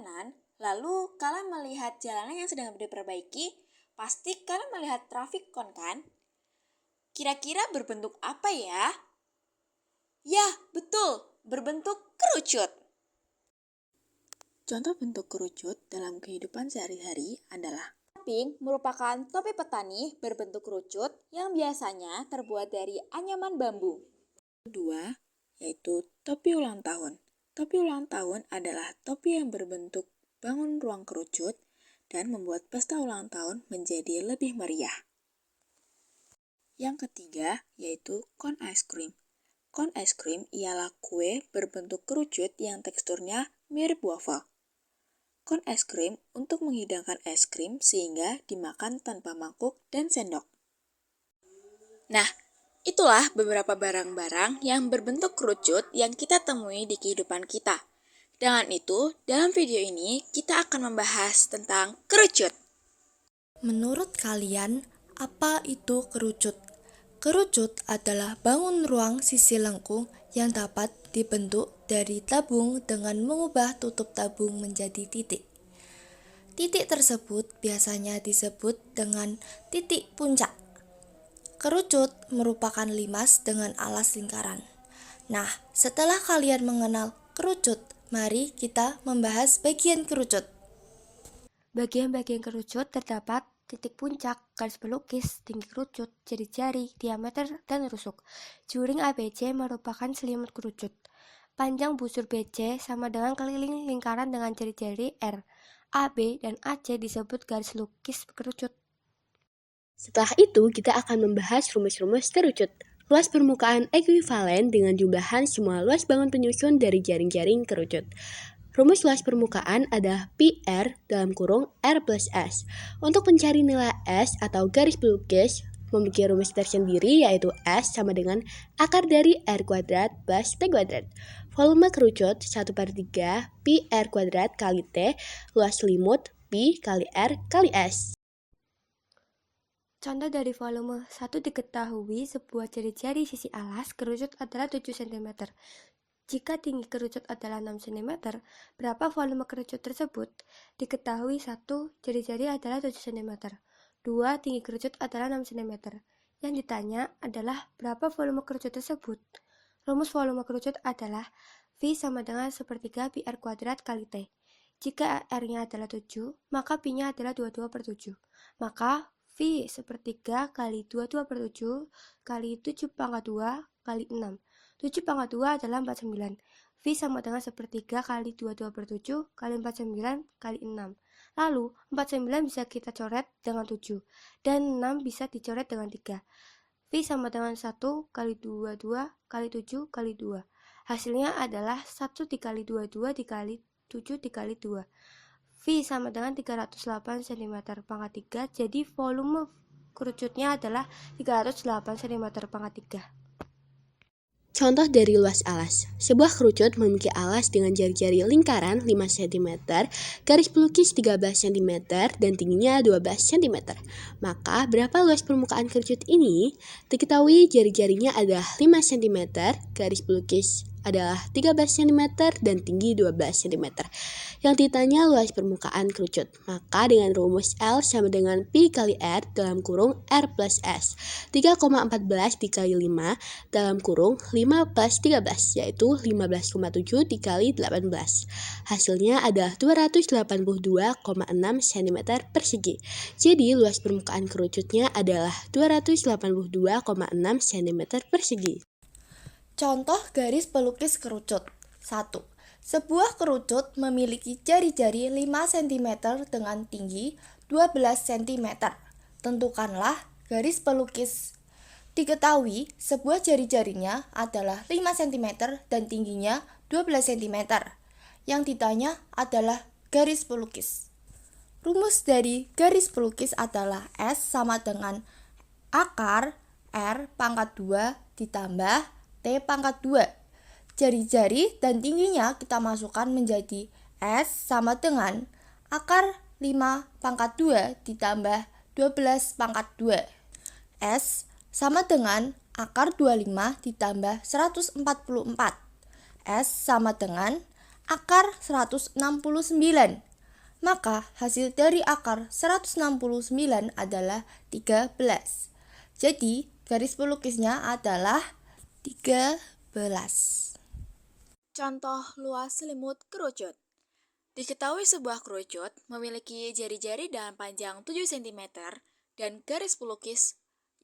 kanan, lalu kalian melihat jalanan yang sedang diperbaiki, pasti kalian melihat traffic cone kan? Kira-kira berbentuk apa ya? Ya, betul, berbentuk kerucut. Contoh bentuk kerucut dalam kehidupan sehari-hari adalah topping merupakan topi petani berbentuk kerucut yang biasanya terbuat dari anyaman bambu. Kedua, yaitu topi ulang tahun. Topi ulang tahun adalah topi yang berbentuk bangun ruang kerucut dan membuat pesta ulang tahun menjadi lebih meriah. Yang ketiga, yaitu cone ice cream. Cone ice cream ialah kue berbentuk kerucut yang teksturnya mirip waffle. Cone ice cream untuk menghidangkan es krim sehingga dimakan tanpa mangkuk dan sendok. Nah, itulah beberapa barang-barang yang berbentuk kerucut yang kita temui di kehidupan kita. Dengan itu, dalam video ini kita akan membahas tentang kerucut. Menurut kalian, apa itu kerucut? Kerucut adalah bangun ruang sisi lengkung yang dapat dibentuk dari tabung dengan mengubah tutup tabung menjadi titik. Titik tersebut biasanya disebut dengan titik puncak. Kerucut merupakan limas dengan alas lingkaran. Nah, setelah kalian mengenal kerucut, mari kita membahas bagian kerucut. Bagian-bagian kerucut terdapat titik puncak, garis pelukis, tinggi kerucut, jari-jari, diameter, dan rusuk. Juring ABC merupakan selimut kerucut. Panjang busur BC sama dengan keliling lingkaran dengan jari-jari R. AB dan AC disebut garis lukis kerucut. Setelah itu, kita akan membahas rumus-rumus kerucut. Luas permukaan ekuivalen dengan jumlahan semua luas bangun penyusun dari jaring-jaring kerucut. Rumus luas permukaan adalah PR dalam kurung R plus S. Untuk mencari nilai S atau garis pelukis, memiliki rumus tersendiri yaitu S sama dengan akar dari R kuadrat plus T kuadrat. Volume kerucut 1/3 Pi R kuadrat kali T, luas selimut Pi kali R kali S. Contoh dari volume 1 diketahui sebuah jari-jari sisi alas kerucut adalah 7 cm. Jika tinggi kerucut adalah 6 cm, berapa volume kerucut tersebut? Diketahui 1 jari-jari adalah 7 cm. 2 tinggi kerucut adalah 6 cm. Yang ditanya adalah berapa volume kerucut tersebut? Rumus volume kerucut adalah V sama dengan sepertiga Pi R kuadrat kali T. Jika R-nya adalah 7, maka Pi-nya adalah 22/7. Maka V sepertiga kali 22/7 kali 7/2 kali 6. 7/2 adalah 49. V sama dengan sepertiga kali 22/7 kali 49 kali 6. Lalu 49 bisa kita coret dengan 7 dan 6 bisa dicoret dengan 3. V sama dengan 1 kali 22 kali 7 kali 2. Hasilnya adalah 1 dikali 22 dikali 7 dikali 2. V sama dengan 308 cm pangkat 3, jadi volume kerucutnya adalah 308 cm pangkat 3. Contoh dari luas alas. Sebuah kerucut memiliki alas dengan jari-jari lingkaran 5 cm, garis pelukis 13 cm, dan tingginya 12 cm. Maka, berapa luas permukaan kerucut ini? Diketahui jari-jarinya adalah 5 cm, garis pelukis adalah 13 cm, dan tinggi 12 cm. Yang ditanya luas permukaan kerucut. Maka dengan rumus L sama dengan Pi kali R dalam kurung R plus S. 3,14 dikali 5 dalam kurung 5 plus 13, yaitu 15,7 dikali 18. Hasilnya adalah 282,6 cm persegi. Jadi luas permukaan kerucutnya adalah 282,6 cm persegi. Contoh garis pelukis kerucut. 1. Sebuah kerucut memiliki jari-jari 5 cm dengan tinggi 12 cm. Tentukanlah garis pelukis. Diketahui sebuah jari-jarinya adalah 5 cm dan tingginya 12 cm. Yang ditanya adalah garis pelukis. Rumus dari garis pelukis adalah S sama dengan akar R pangkat 2 ditambah T pangkat 2. Jari-jari dan tingginya kita masukkan menjadi S sama dengan akar 5 pangkat 2 ditambah 12 pangkat 2. S sama dengan akar 25 ditambah 144. S sama dengan akar 169. Maka hasil dari akar 169 adalah 13. Jadi garis pelukisnya adalah 13. Contoh luas selimut kerucut. Diketahui sebuah kerucut memiliki jari-jari dengan panjang 7 cm dan garis pelukis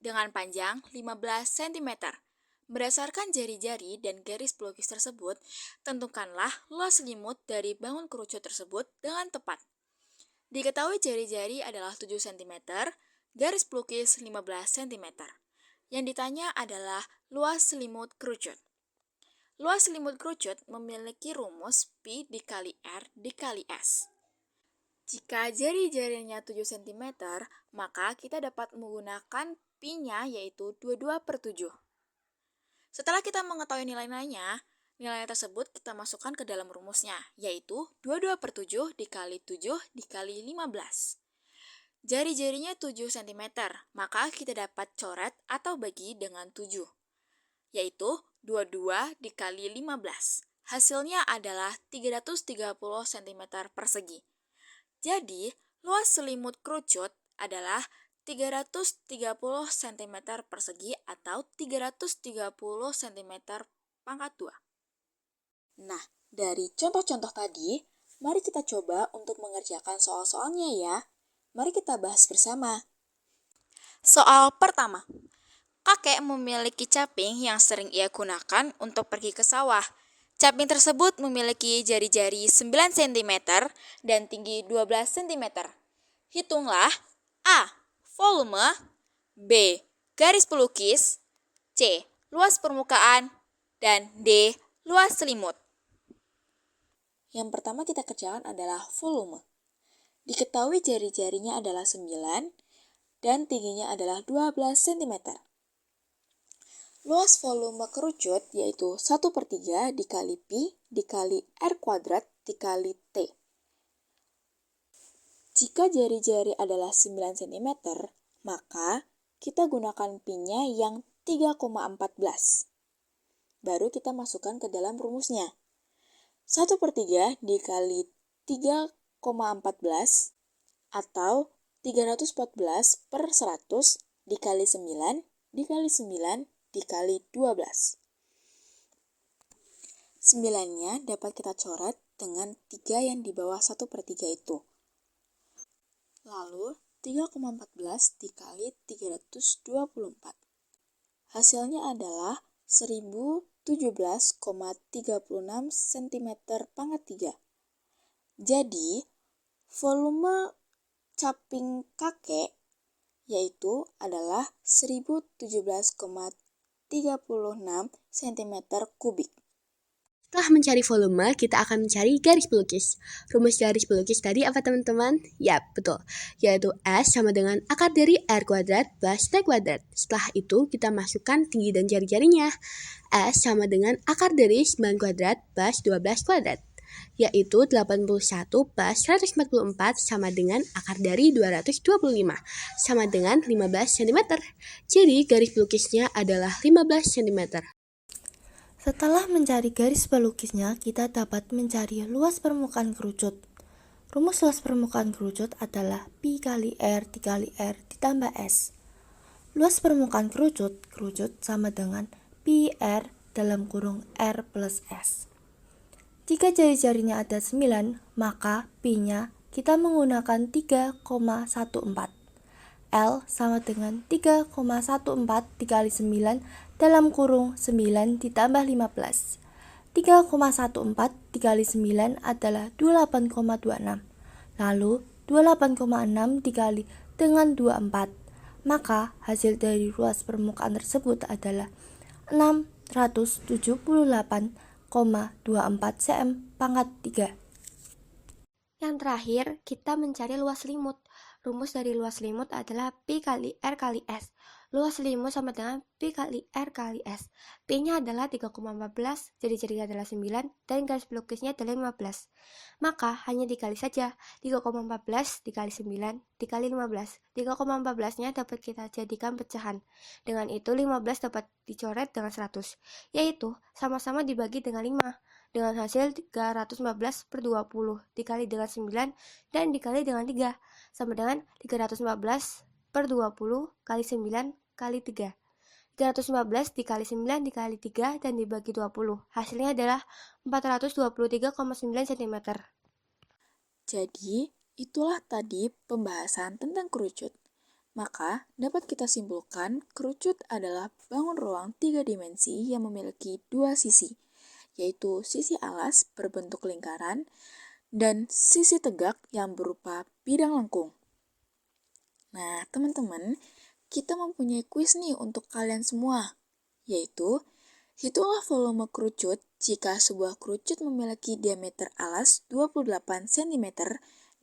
dengan panjang 15 cm. Berdasarkan jari-jari dan garis pelukis tersebut, tentukanlah luas selimut dari bangun kerucut tersebut dengan tepat. Diketahui jari-jari adalah 7 cm, garis pelukis 15 cm. Yang ditanya adalah luas selimut kerucut. Luas selimut kerucut memiliki rumus Pi dikali R dikali S. Jika jari-jarinya 7 cm, maka kita dapat menggunakan Pi-nya yaitu 22/7. Setelah kita mengetahui nilai-nilainya, nilai tersebut kita masukkan ke dalam rumusnya, yaitu 22/7 dikali 7 dikali 15. Jari-jarinya 7 cm, maka kita dapat coret atau bagi dengan 7, yaitu 22 dikali 15. Hasilnya adalah 330 cm persegi. Jadi, luas selimut kerucut adalah 330 cm persegi atau 330 cm pangkat 2. Nah, dari contoh-contoh tadi, mari kita coba untuk mengerjakan soal-soalnya ya. Mari kita bahas bersama. Soal pertama. Kakek memiliki caping yang sering ia gunakan untuk pergi ke sawah. Caping tersebut memiliki jari-jari 9 cm dan tinggi 12 cm. Hitunglah A. Volume, B. Garis pelukis, C. Luas permukaan, dan D. Luas selimut. Yang pertama kita kerjakan adalah volume. Diketahui jari-jarinya adalah 9 dan tingginya adalah 12 cm. Luas volume kerucut yaitu 1/3 dikali Pi dikali R kuadrat dikali T. Jika jari-jari adalah 9 cm, maka kita gunakan Pi-nya yang 3,14. Baru kita masukkan ke dalam rumusnya. 1/3 dikali 3,14 atau 314/100 dikali 9 dikali 9 dikali 12. 9-nya dapat kita coret dengan 3 yang di bawah 1/3 itu. Lalu 3,14 dikali 324. Hasilnya adalah 1017,36 cm pangkat 3. Jadi, volume caping kakek yaitu adalah 1017,36 cm kubik. Setelah mencari volume, kita akan mencari garis pelukis. Rumus garis pelukis tadi apa teman-teman? Yap, betul. Yaitu S sama dengan akar dari R kuadrat plus T kuadrat. Setelah itu, kita masukkan tinggi dan jari-jarinya. S sama dengan akar dari 9 kuadrat plus 12 kuadrat. Yaitu 81 plus 144 sama dengan akar dari 225 sama dengan 15 cm. Jadi garis pelukisnya adalah 15 cm. Setelah mencari garis pelukisnya, kita dapat mencari luas permukaan kerucut. Rumus luas permukaan kerucut adalah Pi kali R dikali R ditambah S. Luas permukaan kerucut sama dengan Pi R dalam kurung R plus S. Jika jari-jarinya ada 9, maka Pi-nya kita menggunakan 3,14. L sama dengan 3,14 dikali 9 dalam kurung 9 ditambah 15. 3,14 dikali 9 adalah 28,26. Lalu 28,6 dikali dengan 24. Maka hasil dari luas permukaan tersebut adalah 678,24 cm pangkat 3. Yang terakhir, kita mencari luas selimut. Rumus dari luas selimut adalah Pi kali R kali S. Luas selimut sama dengan Pi kali R kali S. Pi-nya adalah 3,14, jari-jarinya adalah 9, dan garis pelukisnya adalah 15. Maka hanya dikali saja, 3,14 dikali 9 dikali 15. 3,14-nya dapat kita jadikan pecahan. Dengan itu 15 dapat dicoret dengan 100, yaitu sama-sama dibagi dengan 5. dengan hasil 315 per 20 dikali dengan 9 dan dikali dengan 3 sama dengan 315 per 20 kali 9 kali 3. 315 dikali 9 dikali 3 dan dibagi 20. Hasilnya adalah 423,9 cm. Jadi, itulah tadi pembahasan tentang kerucut. Maka, dapat kita simpulkan kerucut adalah bangun ruang 3 dimensi yang memiliki 2 sisi, yaitu sisi alas berbentuk lingkaran dan sisi tegak yang berupa bidang lengkung. Nah, teman-teman, kita mempunyai kuis nih untuk kalian semua, yaitu hitunglah volume kerucut jika sebuah kerucut memiliki diameter alas 28 cm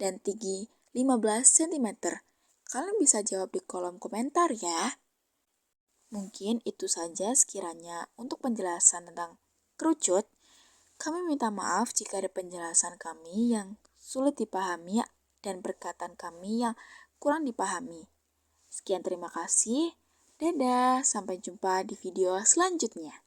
dan tinggi 15 cm. Kalian bisa jawab di kolom komentar ya. Mungkin itu saja sekiranya untuk penjelasan tentang kerucut. Kami minta maaf jika ada penjelasan kami yang sulit dipahami dan perkataan kami yang kurang dipahami. Sekian terima kasih. Dadah, sampai jumpa di video selanjutnya.